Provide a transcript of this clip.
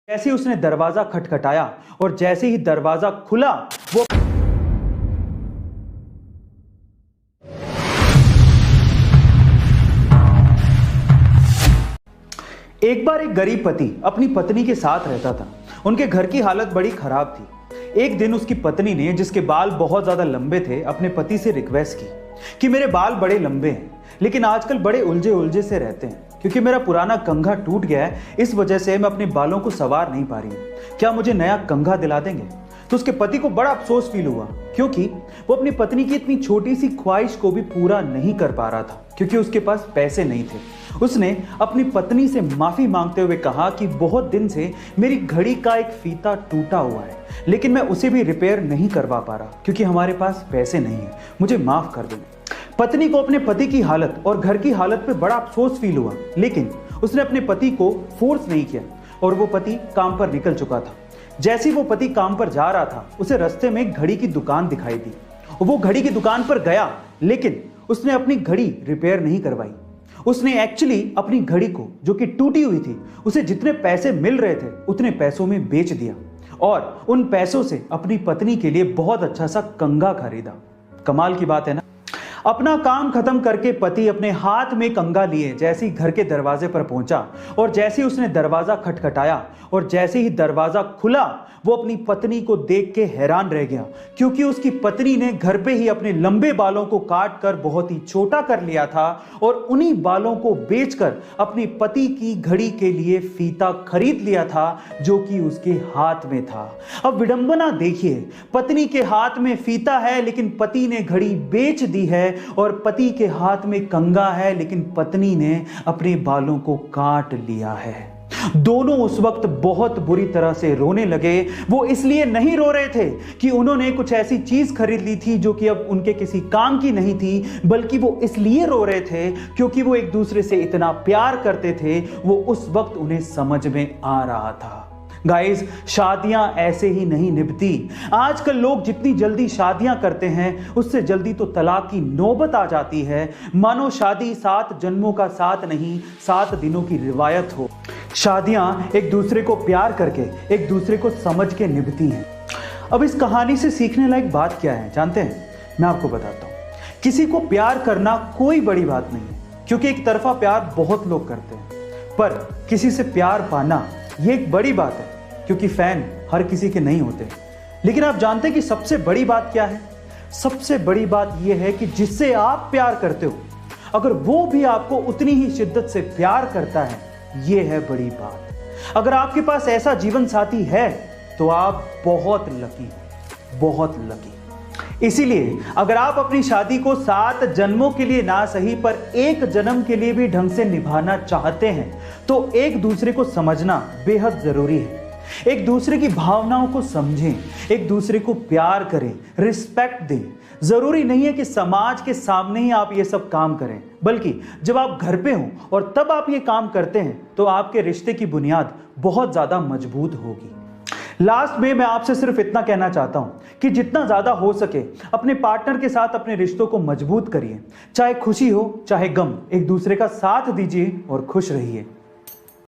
जैसे ही उसने दरवाजा खटखटाया और जैसे ही दरवाजा खुला वो एक बार एक गरीब पति अपनी पत्नी के साथ रहता था। उनके घर की हालत बड़ी खराब थी। एक दिन उसकी पत्नी ने, जिसके बाल बहुत ज्यादा लंबे थे, अपने पति से रिक्वेस्ट की कि मेरे बाल बड़े लंबे हैं लेकिन आजकल बड़े उलझे उलझे से रहते हैं क्योंकि मेरा पुराना कंघा टूट गया है। इस वजह से मैं अपने बालों को संवार नहीं पा रही हूँ। क्या मुझे नया कंघा दिला देंगे? तो उसके पति को बड़ा अफसोस फील हुआ क्योंकि वो अपनी पत्नी की इतनी छोटी सी ख्वाहिश को भी पूरा नहीं कर पा रहा था क्योंकि उसके पास पैसे नहीं थे। उसने अपनी पत्नी से माफी मांगते हुए कहा कि बहुत दिन से मेरी घड़ी का एक फीता टूटा हुआ है लेकिन मैं उसे भी रिपेयर नहीं करवा पा रहा क्योंकि हमारे पास पैसे नहीं है, मुझे माफ कर दो। पत्नी को अपने पति की हालत और घर की हालत पे बड़ा अफसोस फील हुआ लेकिन उसने अपने पति को फोर्स नहीं किया और वो पति काम पर निकल चुका था। जैसे ही वो पति काम पर जा रहा था उसे रास्ते में एक घड़ी की दुकान दिखाई दी। वो घड़ी की दुकान पर गया लेकिन उसने अपनी घड़ी रिपेयर नहीं करवाई। उसने एक्चुअली अपनी घड़ी को, जो कि टूटी हुई थी, उसे जितने पैसे मिल रहे थे उतने पैसों में बेच दिया और उन पैसों से अपनी पत्नी के लिए बहुत अच्छा सा कंघा खरीदा। कमाल की बात है ना। अपना काम खत्म करके पति अपने हाथ में कंघा लिए जैसे ही घर के दरवाजे पर पहुंचा और जैसे ही उसने दरवाजा खटखटाया और जैसे ही दरवाजा खुला वो अपनी पत्नी को देख के हैरान रह गया क्योंकि उसकी पत्नी ने घर पे ही अपने लंबे बालों को काट कर बहुत ही छोटा कर लिया था और उन्हीं बालों को बेचकर अपने पति की घड़ी के लिए फीता खरीद लिया था जो कि उसके हाथ में था। अब विडंबना देखिए, पत्नी के हाथ में फीता है लेकिन पति ने घड़ी बेच दी है और पति के हाथ में कंघा है लेकिन पत्नी ने अपने बालों को काट लिया है। दोनों उस वक्त बहुत बुरी तरह से रोने लगे। वो इसलिए नहीं रो रहे थे कि उन्होंने कुछ ऐसी चीज खरीद ली थी जो कि अब उनके किसी काम की नहीं थी, बल्कि वो इसलिए रो रहे थे क्योंकि वो एक दूसरे से इतना प्यार करते थे। वो उस वक्त उन्हें समझ में आ रहा था। गाइस, शादियां ऐसे ही नहीं निभती। आजकल लोग जितनी जल्दी शादियां करते हैं उससे जल्दी तो तलाक की नौबत आ जाती है। मानो शादी 7 जन्मों का साथ नहीं 7 दिनों की रिवायत हो। शादियां एक दूसरे को प्यार करके, एक दूसरे को समझ के निभती हैं। अब इस कहानी से सीखने लायक बात क्या है जानते हैं? मैं आपको बताता हूं। किसी को प्यार करना कोई बड़ी बात नहीं है क्योंकि एक तरफा प्यार बहुत लोग करते हैं, पर किसी से प्यार पाना ये एक बड़ी बात है क्योंकि फैन हर किसी के नहीं होते। लेकिन आप जानते हैं कि सबसे बड़ी बात क्या है? सबसे बड़ी बात यह है कि जिससे आप प्यार करते हो अगर वो भी आपको उतनी ही शिद्दत से प्यार करता है, ये है बड़ी बात। अगर आपके पास ऐसा जीवन साथी है तो आप बहुत लकी हो, बहुत लकी। इसीलिए अगर आप अपनी शादी को 7 जन्मों के लिए ना सही पर 1 जन्म के लिए भी ढंग से निभाना चाहते हैं तो एक दूसरे को समझना बेहद जरूरी है। एक दूसरे की भावनाओं को समझें, एक दूसरे को प्यार करें, रिस्पेक्ट दें। जरूरी नहीं है कि समाज के सामने ही आप ये सब काम करें, बल्कि जब आप घर पे हों और तब आप ये काम करते हैं तो आपके रिश्ते की बुनियाद बहुत ज्यादा मजबूत होगी। लास्ट में मैं आपसे सिर्फ इतना कहना चाहता हूं कि जितना ज्यादा हो सके अपने पार्टनर के साथ अपने रिश्तों को मजबूत करिए। चाहे खुशी हो चाहे गम, एक दूसरे का साथ दीजिए और खुश रहिए।